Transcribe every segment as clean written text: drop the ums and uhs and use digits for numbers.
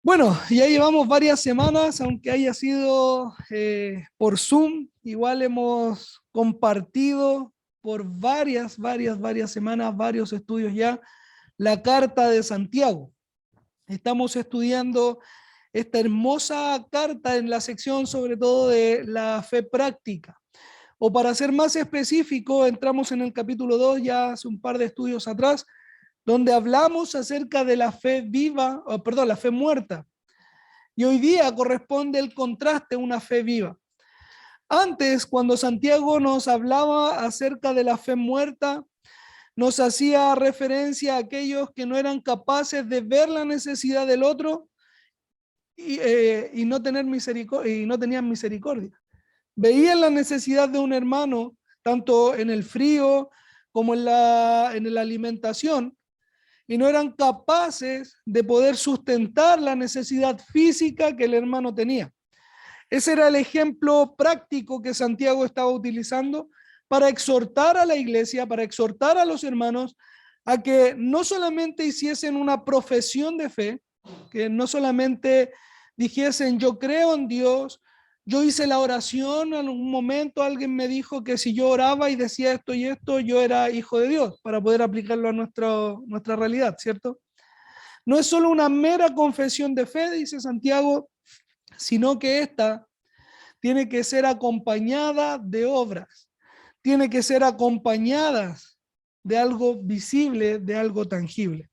Bueno, ya llevamos varias semanas, aunque haya sido por Zoom, igual hemos compartido por varias semanas, varios estudios ya, la Carta de Santiago. Estamos estudiando esta hermosa carta en la sección sobre todo de la fe práctica. O para ser más específico, entramos en el capítulo 2 ya hace un par de estudios atrás, donde hablamos acerca de la fe viva, o perdón, la fe muerta. Y hoy día corresponde el contraste a una fe viva. Antes, cuando Santiago nos hablaba acerca de la fe muerta, nos hacía referencia a aquellos que no eran capaces de ver la necesidad del otro y no tener misericordia, y no tenían misericordia. Veían la necesidad de un hermano, tanto en el frío como en la alimentación, y no eran capaces de poder sustentar la necesidad física que el hermano tenía. Ese era el ejemplo práctico que Santiago estaba utilizando para exhortar a la iglesia, para exhortar a los hermanos a que no solamente hiciesen una profesión de fe, que no solamente dijesen yo creo en Dios, yo hice la oración, en un momento alguien me dijo que si yo oraba y decía esto y esto, yo era hijo de Dios, para poder aplicarlo a nuestra realidad, ¿cierto? No es solo una mera confesión de fe, dice Santiago, sino que esta tiene que ser acompañada de obras, tiene que ser acompañada de algo visible, de algo tangible.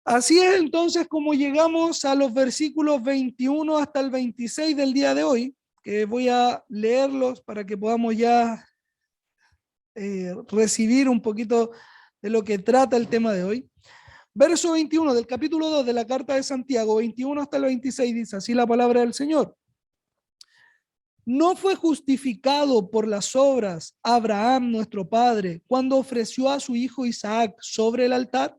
Así es entonces como llegamos a los versículos 21 hasta el 26 del día de hoy, que voy a leerlos para que podamos ya recibir un poquito de lo que trata el tema de hoy. Verso 21 del capítulo 2 de la carta de Santiago, 21 hasta el 26, dice así la palabra del Señor. ¿No fue justificado por las obras Abraham, nuestro padre, cuando ofreció a su hijo Isaac sobre el altar?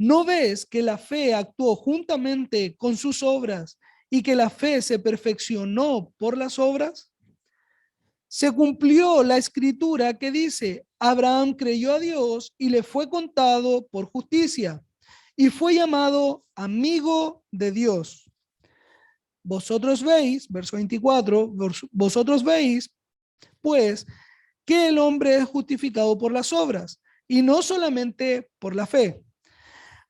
¿No ves que la fe actuó juntamente con sus obras y que la fe se perfeccionó por las obras? Se cumplió la escritura que dice, Abraham creyó a Dios y le fue contado por justicia y fue llamado amigo de Dios. Vosotros veis, verso 24, vosotros veis, pues, que el hombre es justificado por las obras y no solamente por la fe.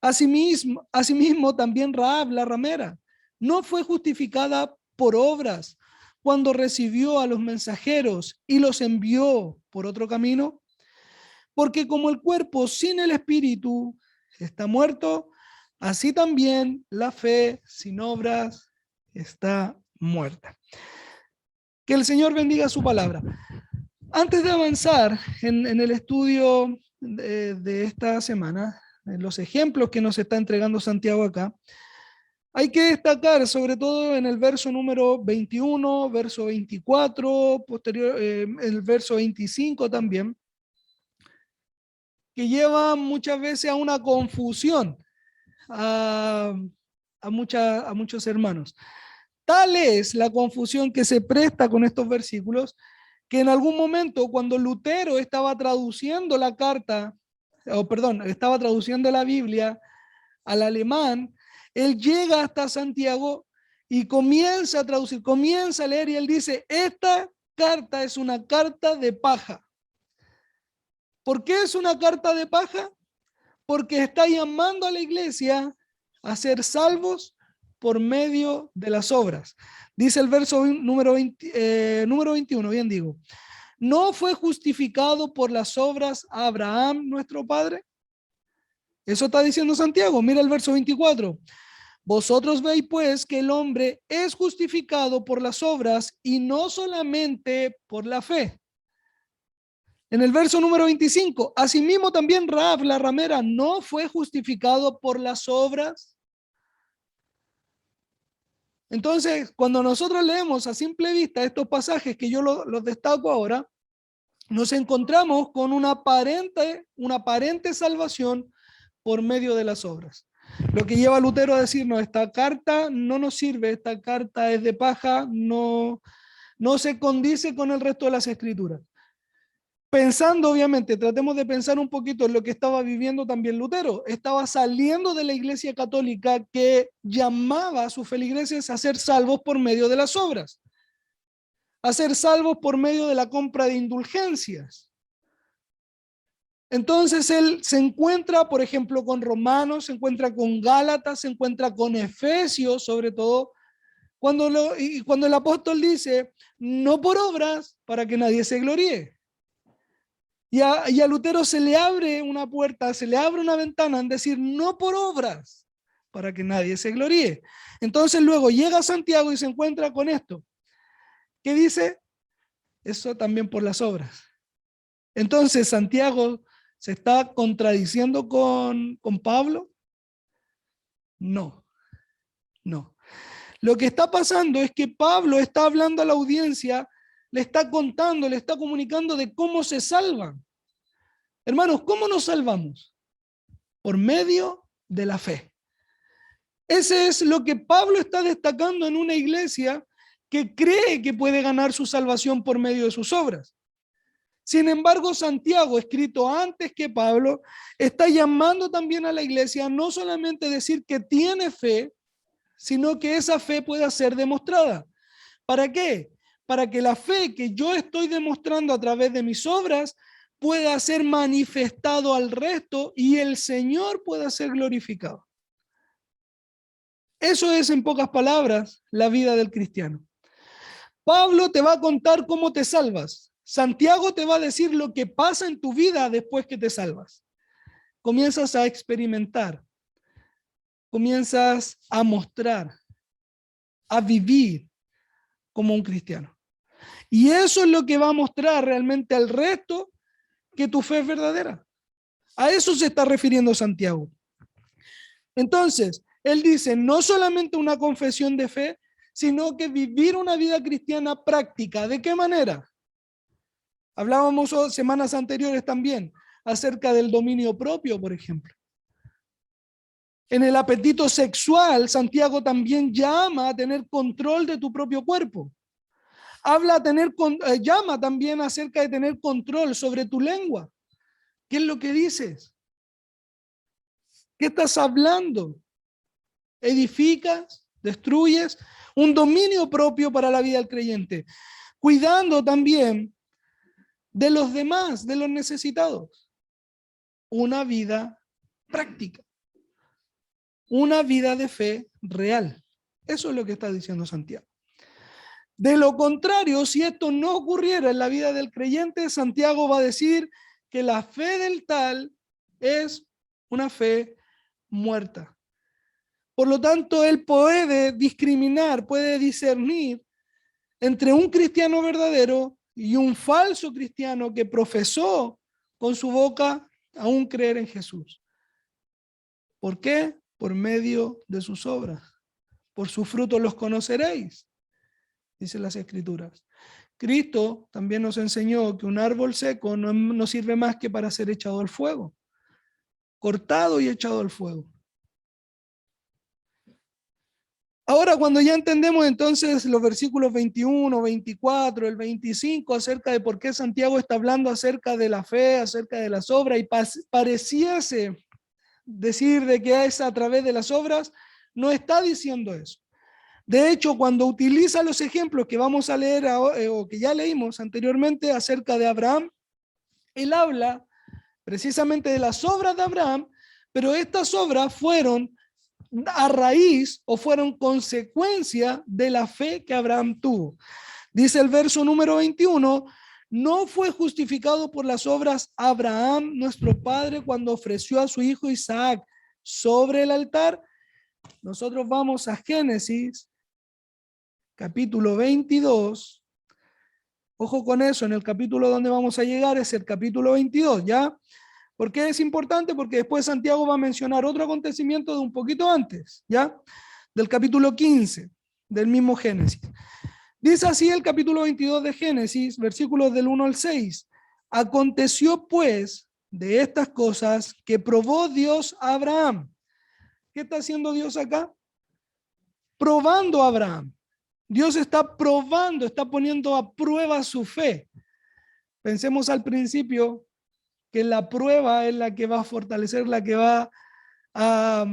Asimismo también Rahab, la ramera, no fue justificada por obras cuando recibió a los mensajeros y los envió por otro camino, porque como el cuerpo sin el espíritu está muerto, así también la fe sin obras está muerta. Que el Señor bendiga su palabra. Antes de avanzar en el estudio de esta semana, en los ejemplos que nos está entregando Santiago acá, hay que destacar, sobre todo en el verso número 21, verso 24, posterior, el verso 25 también, que lleva muchas veces a una confusión a, a muchos hermanos. Tal es la confusión que se presta con estos versículos que en algún momento cuando Lutero estaba traduciendo la carta, o perdón, estaba traduciendo la Biblia al alemán, él llega hasta Santiago y comienza a traducir, comienza a leer y él dice, esta carta es una carta de paja. ¿Por qué es una carta de paja? Porque está llamando a la iglesia a ser salvos por medio de las obras. Dice el verso número 21, bien digo. ¿No fue justificado por las obras a Abraham, nuestro padre? Eso está diciendo Santiago. Mira el verso 24. Vosotros veis pues que el hombre es justificado por las obras y no solamente por la fe. En el verso número 25, asimismo también Rahab, la ramera, no fue justificado por las obras. Entonces, cuando nosotros leemos a simple vista estos pasajes que yo los destaco ahora, nos encontramos con una aparente salvación por medio de las obras. Lo que lleva a Lutero a decirnos, esta carta no nos sirve, esta carta es de paja, no se condice con el resto de las escrituras. Pensando, obviamente, tratemos de pensar un poquito en lo que estaba viviendo también Lutero. Estaba saliendo de la Iglesia Católica que llamaba a sus feligreses a ser salvos por medio de las obras, a ser salvos por medio de la compra de indulgencias. Entonces él se encuentra, por ejemplo, con Romanos, se encuentra con Gálatas, se encuentra con Efesios, sobre todo, cuando el apóstol dice, no por obras, para que nadie se gloríe. Y a Lutero se le abre una puerta, se le abre una ventana en decir, no por obras, para que nadie se gloríe. Entonces luego llega Santiago y se encuentra con esto. ¿Qué dice? Eso también por las obras. Entonces Santiago se está contradiciendo con Pablo. No, no. Lo que está pasando es que Pablo está hablando a la audiencia, le está contando, le está comunicando de cómo se salvan. Hermanos, ¿cómo nos salvamos? Por medio de la fe. Ese es lo que Pablo está destacando en una iglesia que cree que puede ganar su salvación por medio de sus obras. Sin embargo, Santiago, escrito antes que Pablo, está llamando también a la iglesia a no solamente decir que tiene fe, sino que esa fe pueda ser demostrada. ¿Para qué? Para que la fe que yo estoy demostrando a través de mis obras pueda ser manifestado al resto y el Señor pueda ser glorificado. Eso es, en pocas palabras, la vida del cristiano. Pablo te va a contar cómo te salvas. Santiago te va a decir lo que pasa en tu vida después que te salvas. Comienzas a experimentar, comienzas a mostrar, a vivir como un cristiano. Y eso es lo que va a mostrar realmente al resto que tu fe es verdadera. A eso se está refiriendo Santiago. Entonces, él dice, no solamente una confesión de fe, sino que vivir una vida cristiana práctica. ¿De qué manera? Hablábamos semanas anteriores también acerca del dominio propio, por ejemplo. En el apetito sexual, Santiago también llama a tener control de tu propio cuerpo. Llama también acerca de tener control sobre tu lengua. ¿Qué es lo que dices? ¿Qué estás hablando? ¿Edificas? ¿Destruyes? Un dominio propio para la vida del creyente. Cuidando también de los demás, de los necesitados. Una vida práctica. Una vida de fe real. Eso es lo que está diciendo Santiago. De lo contrario, si esto no ocurriera en la vida del creyente, Santiago va a decir que la fe del tal es una fe muerta. Por lo tanto, él puede discriminar, puede discernir entre un cristiano verdadero y un falso cristiano que profesó con su boca aún creer en Jesús. ¿Por qué? Por medio de sus obras. Por sus frutos los conoceréis, dicen las Escrituras. Cristo también nos enseñó que un árbol seco no sirve más que para ser echado al fuego, cortado y echado al fuego. Ahora, cuando ya entendemos entonces los versículos 21, 24, el 25, acerca de por qué Santiago está hablando acerca de la fe, acerca de las obras, y pareciese decir de que es a través de las obras, no está diciendo eso. De hecho, cuando utiliza los ejemplos que vamos a leer o que ya leímos anteriormente acerca de Abraham, él habla precisamente de las obras de Abraham, pero estas obras fueron a raíz o fueron consecuencia de la fe que Abraham tuvo. Dice el verso número 21, no fue justificado por las obras Abraham, nuestro padre, cuando ofreció a su hijo Isaac sobre el altar. Nosotros vamos a Génesis, capítulo 22. Ojo con eso, en el capítulo donde vamos a llegar es el capítulo 22, ¿ya? ¿Por qué es importante? Porque después Santiago va a mencionar otro acontecimiento de un poquito antes, ¿ya? Del capítulo 15, del mismo Génesis. Dice así el capítulo 22 de Génesis, versículos del 1 al 6. Aconteció pues de estas cosas que probó Dios a Abraham. ¿Qué está haciendo Dios acá? Probando a Abraham. Dios está probando, está poniendo a prueba su fe. Pensemos al principio que la prueba es la que va a fortalecer, la que va a,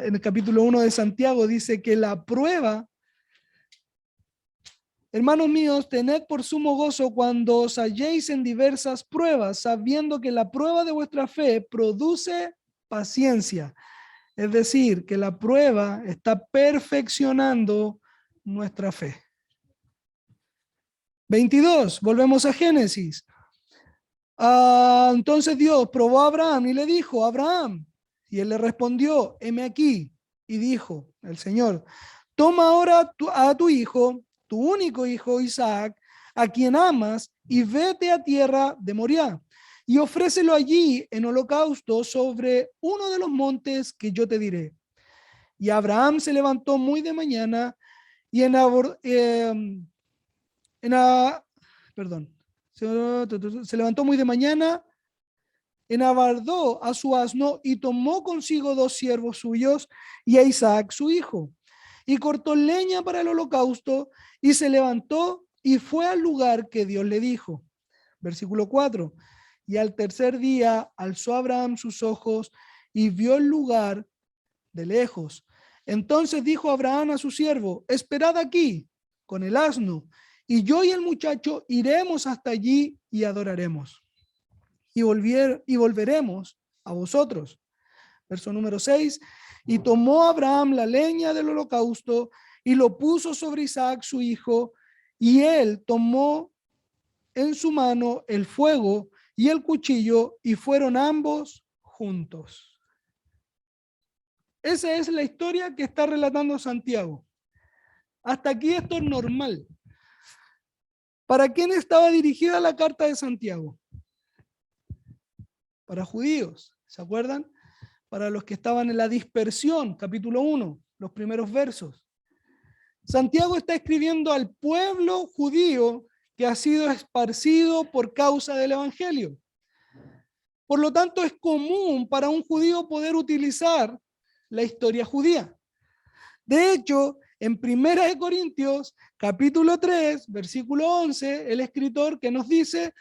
en el capítulo 1 de Santiago dice que la prueba, hermanos míos, tened por sumo gozo cuando os halléis en diversas pruebas, sabiendo que la prueba de vuestra fe produce paciencia. Es decir, que la prueba está perfeccionando nuestra fe. 22, volvemos a Génesis. Entonces Dios probó a Abraham y le dijo, Abraham, y él le respondió, heme aquí. Y dijo el Señor, toma ahora a tu hijo, tu único hijo Isaac, a quien amas, y vete a tierra de Moriah, y ofrécelo allí en holocausto sobre uno de los montes que yo te diré. Y Abraham se levantó muy de mañana y perdón, se levantó muy de mañana, enabardó a su asno y tomó consigo 2 siervos suyos y a Isaac su hijo. Y cortó leña para el holocausto y se levantó y fue al lugar que Dios le dijo. Versículo 4. Y al tercer día alzó Abraham sus ojos y vio el lugar de lejos. Entonces dijo Abraham a su siervo, esperad aquí con el asno, y yo y el muchacho iremos hasta allí y adoraremos. Y volveremos a vosotros. Verso número 6. Y tomó Abraham la leña del holocausto y lo puso sobre Isaac su hijo, y él tomó en su mano el fuego y el cuchillo, y fueron ambos juntos. Esa es la historia que está relatando Santiago. Hasta aquí esto es normal. ¿Para quién estaba dirigida la carta de Santiago? Para judíos, ¿se acuerdan? Para los que estaban en la dispersión, capítulo 1, los primeros versos. Santiago está escribiendo al pueblo judío que ha sido esparcido por causa del evangelio. Por lo tanto, es común para un judío poder utilizar la historia judía. De hecho, en 1 de Corintios, capítulo 3, versículo 11, el escritor que nos dice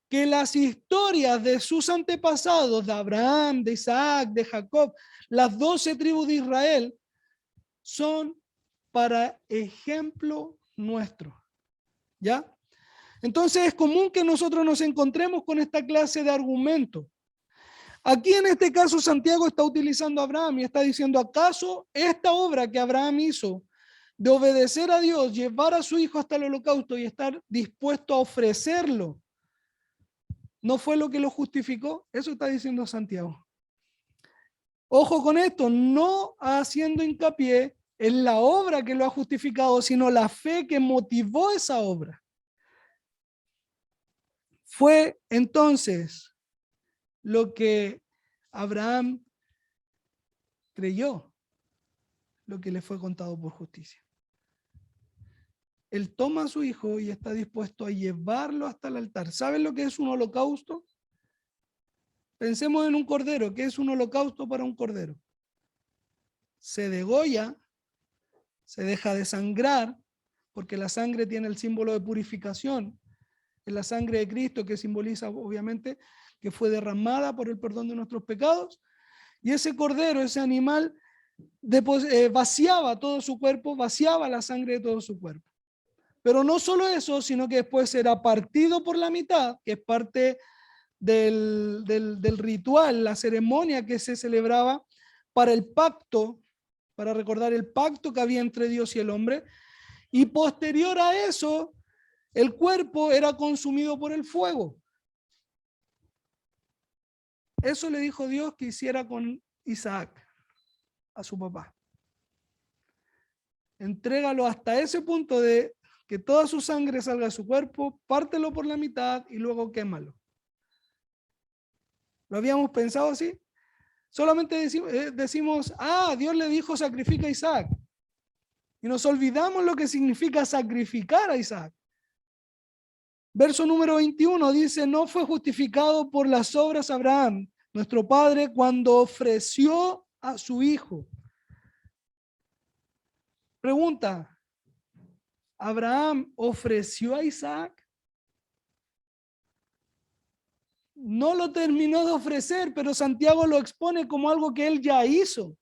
que las historias de sus antepasados, de Abraham, de Isaac, de Jacob, las 12 tribus de Israel, son para ejemplo nuestro. ¿Ya? Entonces es común que nosotros nos encontremos con esta clase de argumento. Aquí en este caso Santiago está utilizando a Abraham y está diciendo, ¿acaso esta obra que Abraham hizo de obedecer a Dios, llevar a su hijo hasta el holocausto y estar dispuesto a ofrecerlo, no fue lo que lo justificó? Eso está diciendo Santiago. Ojo con esto, no haciendo hincapié en la obra que lo ha justificado, sino la fe que motivó esa obra. Fue entonces lo que Abraham creyó, lo que le fue contado por justicia. Él toma a su hijo y está dispuesto a llevarlo hasta el altar. ¿Saben lo que es un holocausto? Pensemos en un cordero. ¿Qué es un holocausto para un cordero? Se degolla, se deja de sangrar, porque la sangre tiene el símbolo de purificación. Es la sangre de Cristo que simboliza, obviamente, que fue derramada por el perdón de nuestros pecados. Y ese cordero, ese animal, vaciaba todo su cuerpo, vaciaba la sangre de todo su cuerpo. Pero no solo eso, sino que después era partido por la mitad, que es parte del ritual, la ceremonia que se celebraba para el pacto, para recordar el pacto que había entre Dios y el hombre. Y posterior a eso, el cuerpo era consumido por el fuego. Eso le dijo Dios que hiciera con Isaac, a su papá. Entrégalo hasta ese punto de que toda su sangre salga de su cuerpo, pártelo por la mitad y luego quémalo. ¿Lo habíamos pensado así? Solamente decimos, Dios le dijo sacrifica a Isaac. Y nos olvidamos lo que significa sacrificar a Isaac. Verso número 21 dice, no fue justificado por las obras Abraham, nuestro padre, cuando ofreció a su hijo. Pregunta, ¿Abraham ofreció a Isaac? no lo terminó de ofrecer, pero Santiago lo expone como algo que él ya hizo.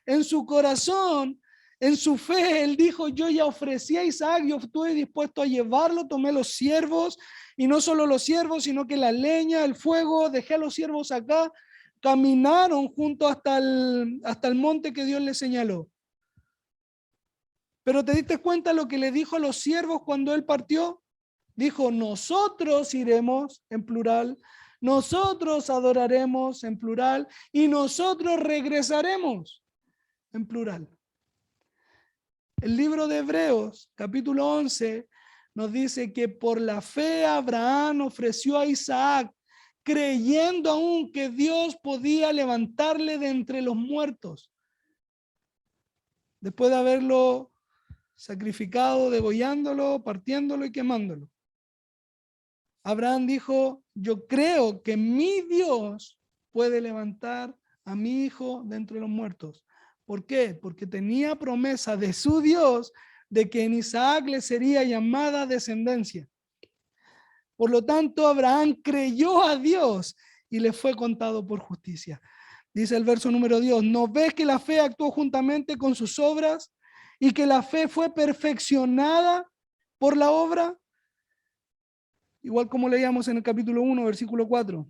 En su corazón, en su fe, él dijo, yo ya ofrecí a Isaac, yo estuve dispuesto a llevarlo, tomé los siervos, y no solo los siervos, sino que la leña, el fuego, dejé a los siervos acá, caminaron junto hasta el monte que Dios le señaló. Pero ¿te diste cuenta lo que le dijo a los siervos cuando él partió? Dijo, nosotros iremos, en plural, nosotros adoraremos, en plural, y nosotros regresaremos, en plural. El libro de Hebreos, capítulo 11, nos dice que por la fe Abraham ofreció a Isaac, creyendo aún que Dios podía levantarle de entre los muertos, después de haberlo sacrificado, degollándolo, partiéndolo y quemándolo. Abraham dijo, yo creo que mi Dios puede levantar a mi hijo de entre los muertos. ¿Por qué? Porque tenía promesa de su Dios de que en Isaac le sería llamada descendencia. Por lo tanto, Abraham creyó a Dios y le fue contado por justicia. Dice el verso número 2, ¿no ves que la fe actuó juntamente con sus obras y que la fe fue perfeccionada por la obra? Igual como leíamos en el capítulo 1, versículo 4.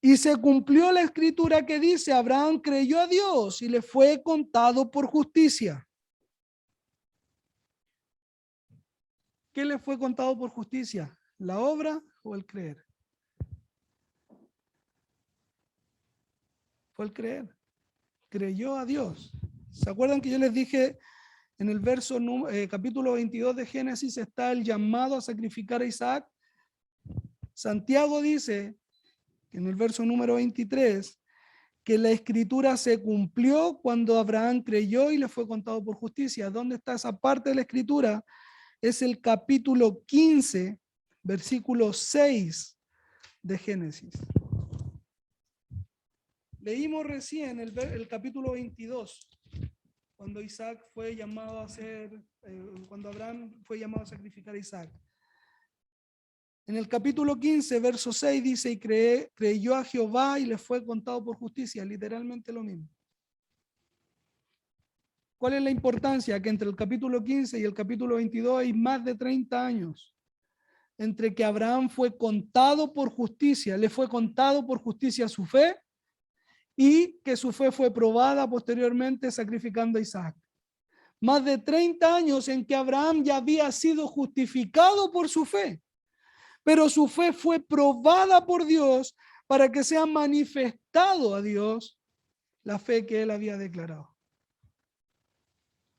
Y se cumplió la escritura que dice, Abraham creyó a Dios y le fue contado por justicia. ¿Qué le fue contado por justicia? ¿La obra o el creer? Fue el creer. Creyó a Dios. ¿Se acuerdan que yo les dije en el capítulo 22 de Génesis está el llamado a sacrificar a Isaac? Santiago dice en el verso número 23 que la escritura se cumplió cuando Abraham creyó y le fue contado por justicia. ¿Dónde está esa parte de la escritura? Es el capítulo 15, versículo 6 de Génesis. Leímos recién el capítulo 22, cuando Isaac fue llamado a cuando Abraham fue llamado a sacrificar a Isaac. En el capítulo 15, verso 6 dice, y creyó a Jehová y le fue contado por justicia, literalmente lo mismo. ¿Cuál es la importancia? Que entre el capítulo 15 y el capítulo 22 hay más de 30 años entre que Abraham fue contado por justicia, le fue contado por justicia su fe y que su fe fue probada posteriormente sacrificando a Isaac. Más de 30 años en que Abraham ya había sido justificado por su fe, pero su fe fue probada por Dios para que sea manifestado a Dios la fe que él había declarado.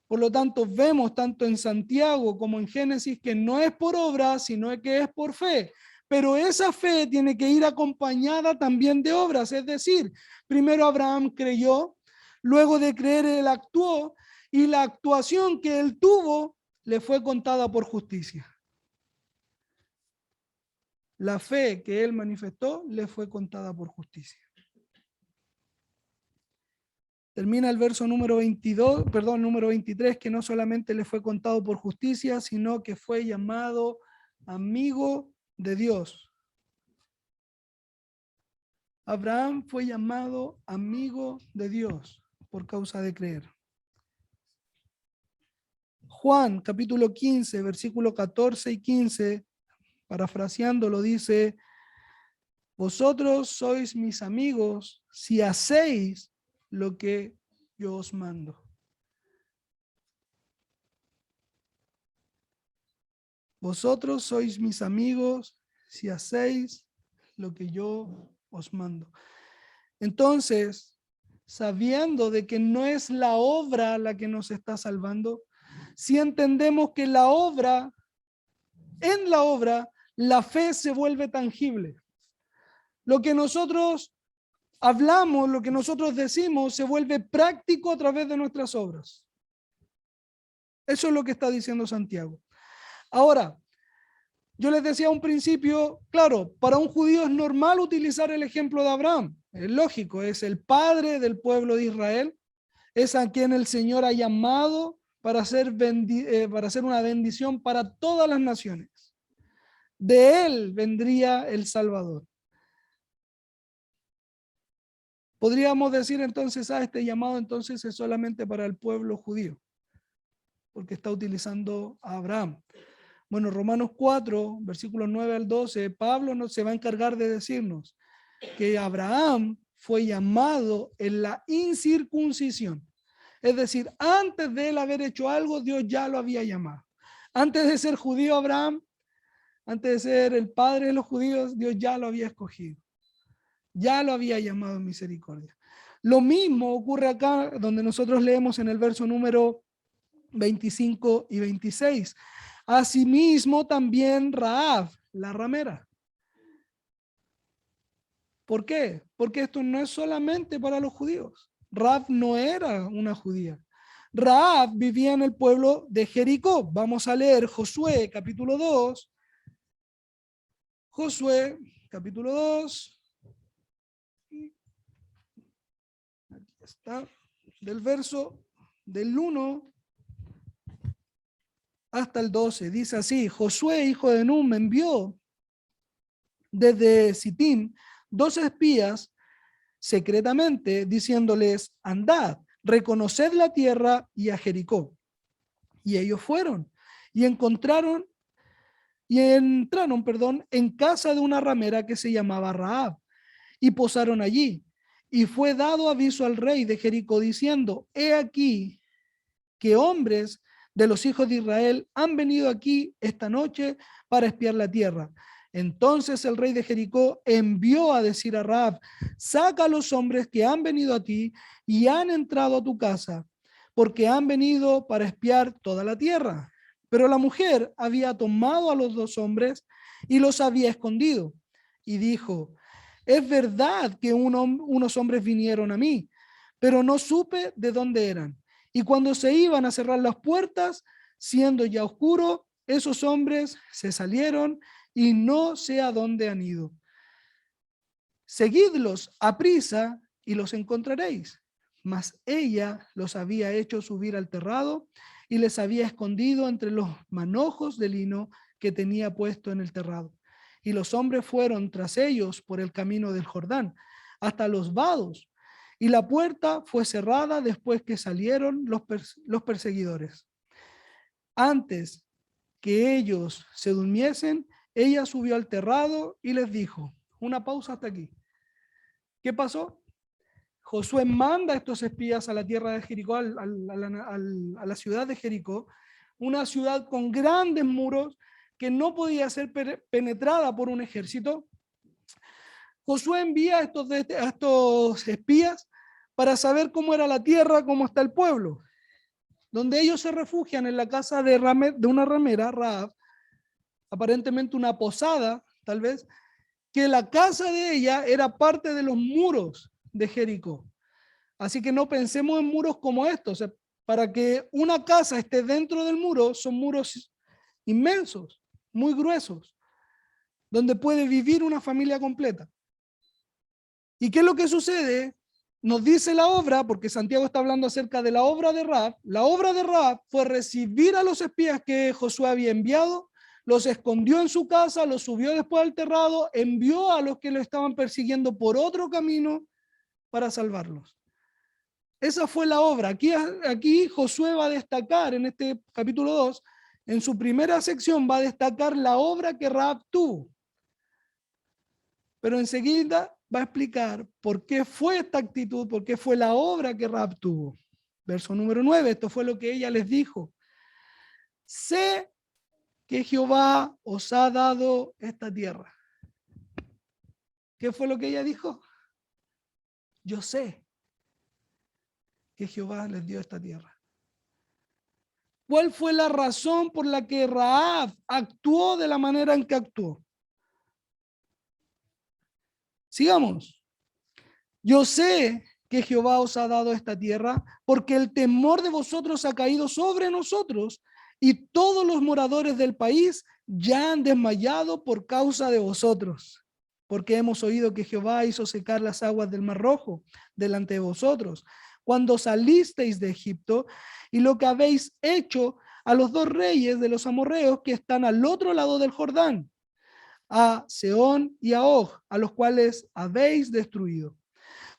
Por lo tanto, vemos tanto en Santiago como en Génesis que no es por obra, sino que es por fe. Pero esa fe tiene que ir acompañada también de obras. Es decir, primero Abraham creyó, luego de creer él actuó, y la actuación que él tuvo le fue contada por justicia. La fe que él manifestó le fue contada por justicia. Termina el verso número 23, que no solamente le fue contado por justicia, sino que fue llamado amigo de Dios. Abraham fue llamado amigo de Dios por causa de creer. Juan, capítulo 15, versículo 14 y 15, parafraseándolo, dice, vosotros sois mis amigos si hacéis lo que yo os mando. Vosotros sois mis amigos si hacéis lo que yo os mando. Entonces, sabiendo de que no es la obra la que nos está salvando, si entendemos que en la obra, la fe se vuelve tangible. Lo que nosotros hablamos, lo que nosotros decimos, se vuelve práctico a través de nuestras obras. Eso es lo que está diciendo Santiago. Ahora, yo les decía a un principio, claro, para un judío es normal utilizar el ejemplo de Abraham. Es lógico, es el padre del pueblo de Israel, es a quien el Señor ha llamado para hacer una bendición para todas las naciones. De él vendría el Salvador. Podríamos decir entonces, este llamado entonces es solamente para el pueblo judío, porque está utilizando a Abraham. Bueno, Romanos 4, versículos 9 al 12, Pablo nos se va a encargar de decirnos que Abraham fue llamado en la incircuncisión. Es decir, antes de él haber hecho algo, Dios ya lo había llamado. Antes de ser judío Abraham, antes de ser el padre de los judíos, Dios ya lo había escogido. Ya lo había llamado en misericordia. Lo mismo ocurre acá donde nosotros leemos en el verso número 25 y 26. Asimismo también Rahab, la ramera. ¿Por qué? Porque esto no es solamente para los judíos. Rahab no era una judía. Rahab vivía en el pueblo de Jericó. Vamos a leer Josué capítulo 2. Josué capítulo 2. Aquí está. Del verso del 1 hasta el 12. Dice así: Josué, hijo de Nun, envió desde Sitín 2 espías secretamente, diciéndoles: andad, reconoced la tierra y a Jericó. Y ellos fueron y entraron, en casa de una ramera que se llamaba Rahab, y posaron allí. Y fue dado aviso al rey de Jericó diciendo: he aquí que hombres de los hijos de Israel han venido aquí esta noche para espiar la tierra. Entonces el rey de Jericó envió a decir a Rahab: saca a los hombres que han venido a ti y han entrado a tu casa, porque han venido para espiar toda la tierra. Pero la mujer había tomado a los 2 hombres y los había escondido. Y dijo: es verdad que unos hombres vinieron a mí, pero no supe de dónde eran. Y cuando se iban a cerrar las puertas, siendo ya oscuro, esos hombres se salieron y no sé a dónde han ido. Seguidlos a prisa y los encontraréis. Mas ella los había hecho subir al terrado y les había escondido entre los manojos de lino que tenía puesto en el terrado. Y los hombres fueron tras ellos por el camino del Jordán hasta los vados. Y la puerta fue cerrada después que salieron los perseguidores. Antes que ellos se durmiesen, ella subió al terrado y les dijo: una pausa hasta aquí. ¿Qué pasó? Josué manda a estos espías a la tierra de Jericó, a la ciudad de Jericó, una ciudad con grandes muros que no podía ser penetrada por un ejército. Josué envía a estos espías para saber cómo era la tierra, cómo está el pueblo, donde ellos se refugian en la casa de una ramera, Rahab, aparentemente una posada, tal vez, que la casa de ella era parte de los muros de Jericó. Así que no pensemos en muros como estos. Para que una casa esté dentro del muro, son muros inmensos, muy gruesos, donde puede vivir una familia completa. ¿Y qué es lo que sucede? Nos dice la obra, porque Santiago está hablando acerca de la obra de Rahab. La obra de Rahab fue recibir a los espías que Josué había enviado, los escondió en su casa, los subió después al terrado, envió a los que lo estaban persiguiendo por otro camino para salvarlos. Esa fue la obra. Aquí Josué va a destacar en este capítulo 2, en su primera sección va a destacar la obra que Rahab tuvo. Pero enseguida va a explicar por qué fue esta actitud, por qué fue la obra que Rahab tuvo. Verso número 9, esto fue lo que ella les dijo: sé que Jehová os ha dado esta tierra. ¿Qué fue lo que ella dijo? Yo sé que Jehová les dio esta tierra. ¿Cuál fue la razón por la que Rahab actuó de la manera en que actuó? Sigamos. Yo sé que Jehová os ha dado esta tierra, porque el temor de vosotros ha caído sobre nosotros, y todos los moradores del país ya han desmayado por causa de vosotros, porque hemos oído que Jehová hizo secar las aguas del Mar Rojo delante de vosotros, cuando salisteis de Egipto, y lo que habéis hecho a los 2 reyes de los amorreos que están al otro lado del Jordán, a Sehón y a Og, a los cuales habéis destruido.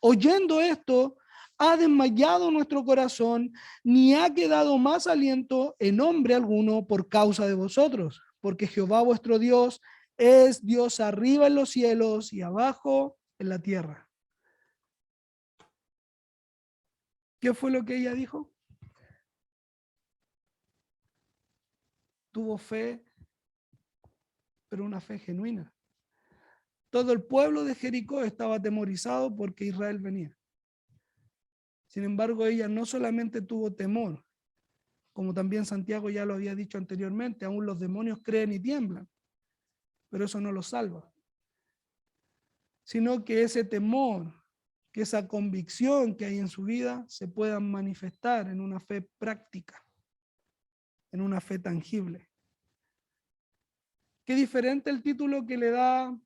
Oyendo esto, ha desmayado nuestro corazón, ni ha quedado más aliento en hombre alguno por causa de vosotros, porque Jehová vuestro Dios es Dios arriba en los cielos y abajo en la tierra. ¿Qué fue lo que ella dijo? Tuvo fe, pero una fe genuina. Todo el pueblo de Jericó estaba atemorizado porque Israel venía. Sin embargo, ella no solamente tuvo temor, como también Santiago ya lo había dicho anteriormente, aún los demonios creen y tiemblan, pero eso no los salva. Sino que ese temor, que esa convicción que hay en su vida se puedan manifestar en una fe práctica, en una fe tangible. Qué diferente el título que le da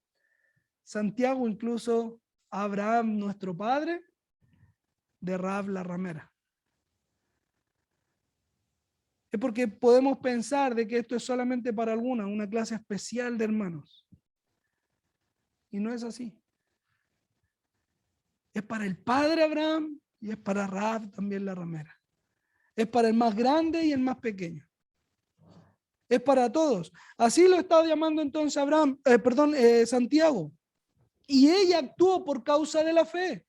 Santiago incluso a Abraham, nuestro padre, de Rahab la ramera. Es porque podemos pensar de que esto es solamente para alguna, una clase especial de hermanos. Y no es así. Es para el padre Abraham y es para Rahab también la ramera. Es para el más grande y el más pequeño. Es para todos. Así lo está llamando entonces Santiago. Y ella actuó por causa de la fe.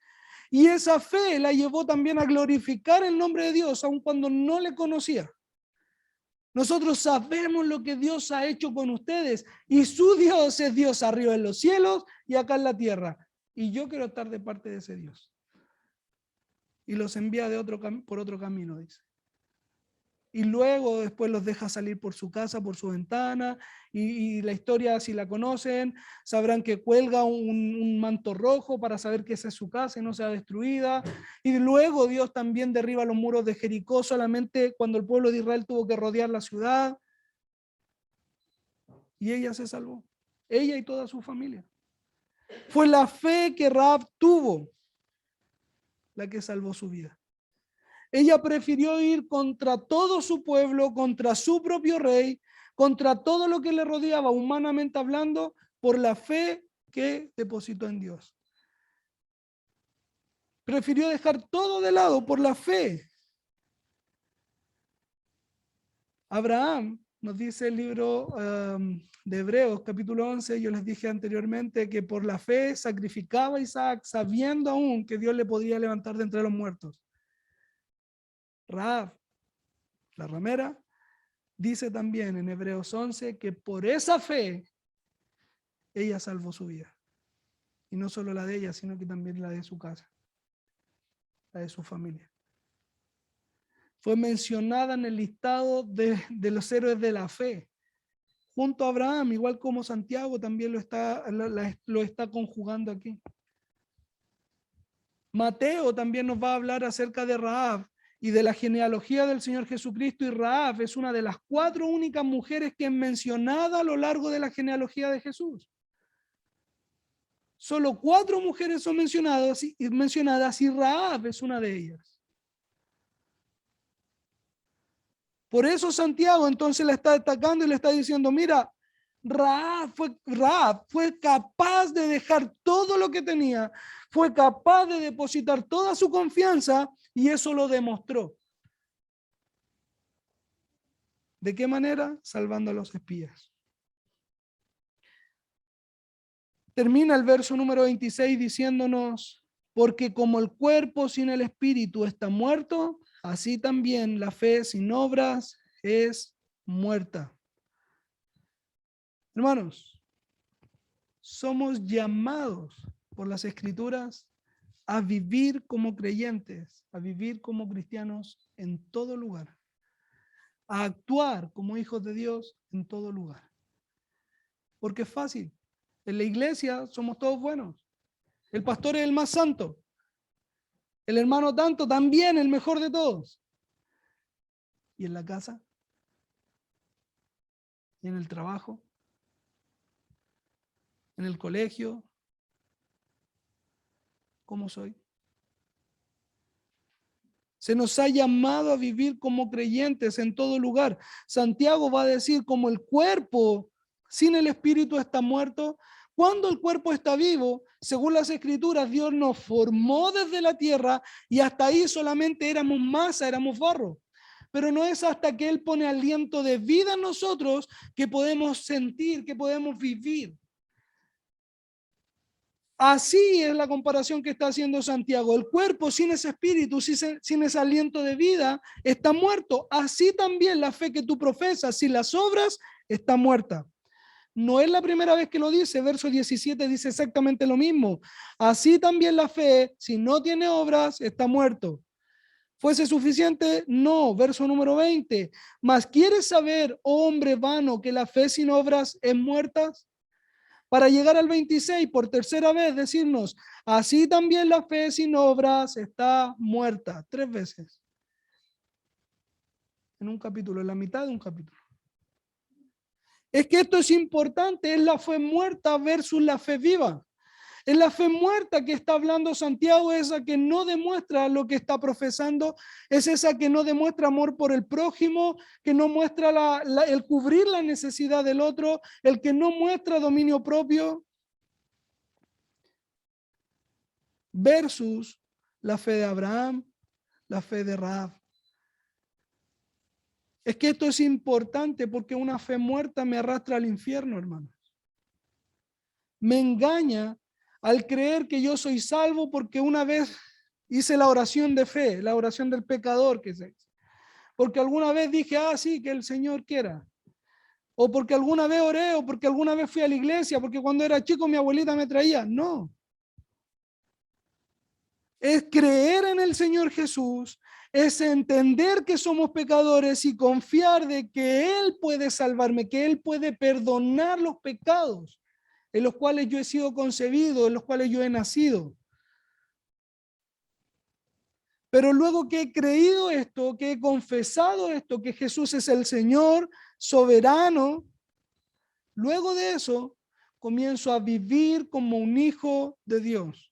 Y esa fe la llevó también a glorificar el nombre de Dios, aun cuando no le conocía. Nosotros sabemos lo que Dios ha hecho con ustedes y su Dios es Dios arriba en los cielos y acá en la tierra. Y yo quiero estar de parte de ese Dios. Y los envía por otro camino, dice. Y luego después los deja salir por su casa, por su ventana, y la historia, si la conocen, sabrán que cuelga un manto rojo para saber que esa es su casa y no sea destruida. Y luego Dios también derriba los muros de Jericó solamente cuando el pueblo de Israel tuvo que rodear la ciudad. Y ella se salvó, ella y toda su familia. Fue la fe que Rahab tuvo la que salvó su vida. Ella prefirió ir contra todo su pueblo, contra su propio rey, contra todo lo que le rodeaba, humanamente hablando, por la fe que depositó en Dios. Prefirió dejar todo de lado por la fe. Abraham, nos dice el libro de Hebreos, capítulo 11, yo les dije anteriormente que por la fe sacrificaba a Isaac, sabiendo aún que Dios le podía levantar de entre los muertos. Rahab, la ramera, dice también en Hebreos 11 que por esa fe ella salvó su vida. Y no solo la de ella, sino que también la de su casa, la de su familia. Fue mencionada en el listado de los héroes de la fe, junto a Abraham, igual como Santiago también lo está conjugando aquí. Mateo también nos va a hablar acerca de Rahab y de la genealogía del Señor Jesucristo, y Rahab es una de las 4 únicas mujeres que es mencionada a lo largo de la genealogía de Jesús. Solo 4 mujeres son mencionadas y Rahab es una de ellas. Por eso Santiago entonces la está destacando y le está diciendo, mira, Rahab fue capaz de dejar todo lo que tenía, fue capaz de depositar toda su confianza y eso lo demostró. ¿De qué manera? Salvando a los espías. Termina el verso número 26 diciéndonos, porque como el cuerpo sin el espíritu está muerto, así también la fe sin obras es muerta. Hermanos, somos llamados por las Escrituras a vivir como creyentes, a vivir como cristianos en todo lugar, a actuar como hijos de Dios en todo lugar. Porque es fácil. En la iglesia somos todos buenos. El pastor es el más santo. El hermano tanto también el mejor de todos. ¿Y en la casa? ¿Y en el trabajo? ¿En el colegio? ¿Cómo soy? Se nos ha llamado a vivir como creyentes en todo lugar. Santiago va a decir, como el cuerpo sin el espíritu está muerto, Cuando el cuerpo está vivo, según las Escrituras, Dios nos formó desde la tierra y hasta ahí solamente éramos masa, éramos barro. Pero no es hasta que Él pone aliento de vida en nosotros que podemos sentir, que podemos vivir. Así es la comparación que está haciendo Santiago. El cuerpo sin ese espíritu, sin ese aliento de vida, está muerto. Así también la fe que tú profesas, sin las obras, está muerta. No es la primera vez que lo dice, verso 17 dice exactamente lo mismo. Así también la fe, si no tiene obras, está muerto. ¿Fuese suficiente? No, verso número 20. Mas ¿quieres saber, oh hombre vano, que la fe sin obras es muerta? Para llegar al 26, por tercera vez, decirnos, así también la fe sin obras está muerta. 3 veces. En un capítulo, en la mitad de un capítulo. Es que esto es importante, es la fe muerta versus la fe viva. Es la fe muerta que está hablando Santiago, esa que no demuestra lo que está profesando, es esa que no demuestra amor por el prójimo, que no muestra el cubrir la necesidad del otro, el que no muestra dominio propio, versus la fe de Abraham, la fe de Rahab. Es que esto es importante porque una fe muerta me arrastra al infierno, hermanos. Me engaña al creer que yo soy salvo porque una vez hice la oración de fe, la oración del pecador que se dice. Porque alguna vez dije, sí, que el Señor quiera. O porque alguna vez oré, o porque alguna vez fui a la iglesia, porque cuando era chico mi abuelita me traía. No. Es creer en el Señor Jesús, es entender que somos pecadores y confiar de que Él puede salvarme, que Él puede perdonar los pecados en los cuales yo he sido concebido, en los cuales yo he nacido. Pero luego que he creído esto, que he confesado esto, que Jesús es el Señor soberano, luego de eso comienzo a vivir como un hijo de Dios.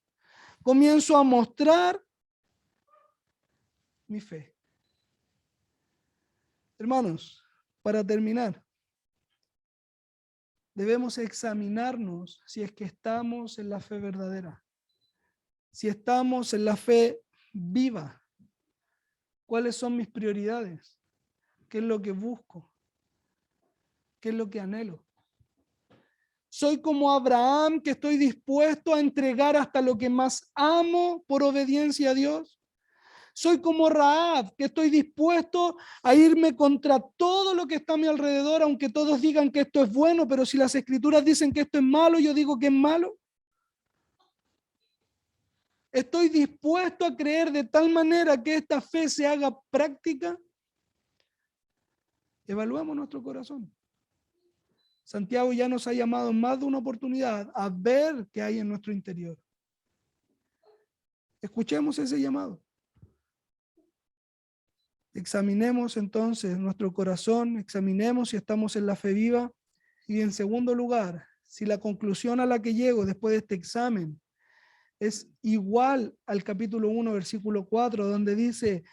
Comienzo a mostrar mi fe. Hermanos, para terminar, debemos examinarnos si es que estamos en la fe verdadera, si estamos en la fe viva. ¿Cuáles son mis prioridades? ¿Qué es lo que busco? ¿Qué es lo que anhelo? Soy como Abraham, que estoy dispuesto a entregar hasta lo que más amo por obediencia a Dios. Soy como Rahab, que estoy dispuesto a irme contra todo lo que está a mi alrededor, aunque todos digan que esto es bueno, pero si las escrituras dicen que esto es malo, yo digo que es malo. Estoy dispuesto a creer de tal manera que esta fe se haga práctica. Evaluamos nuestro corazón. Santiago ya nos ha llamado en más de una oportunidad a ver qué hay en nuestro interior. Escuchemos ese llamado. Examinemos entonces nuestro corazón, examinemos si estamos en la fe viva y en segundo lugar, si la conclusión a la que llego después de este examen es igual al capítulo 1, versículo 4, donde dice,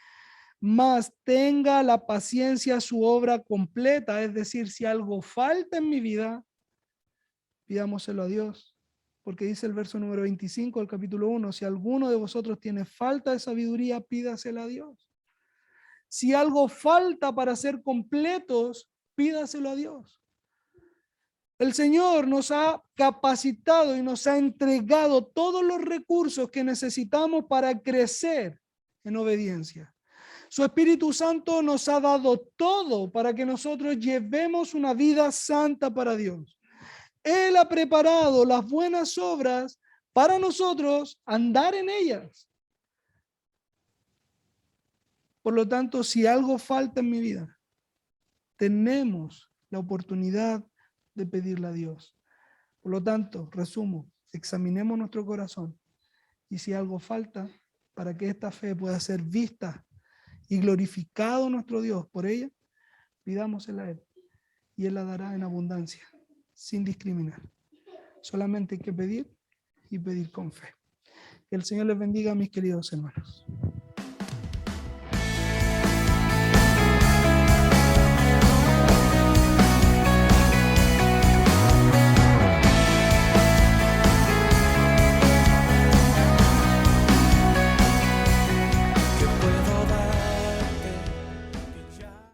mas tenga la paciencia su obra completa, es decir, si algo falta en mi vida, pidámoselo a Dios, porque dice el verso número 25 del capítulo 1, si alguno de vosotros tiene falta de sabiduría, pídasela a Dios. Si algo falta para ser completos, pídaselo a Dios. El Señor nos ha capacitado y nos ha entregado todos los recursos que necesitamos para crecer en obediencia. Su Espíritu Santo nos ha dado todo para que nosotros llevemos una vida santa para Dios. Él ha preparado las buenas obras para nosotros andar en ellas. Por lo tanto, si algo falta en mi vida, tenemos la oportunidad de pedirle a Dios. Por lo tanto, resumo, examinemos nuestro corazón y si algo falta para que esta fe pueda ser vista y glorificado nuestro Dios por ella, pidámosela a Él y Él la dará en abundancia, sin discriminar. Solamente hay que pedir y pedir con fe. Que el Señor les bendiga, mis queridos hermanos.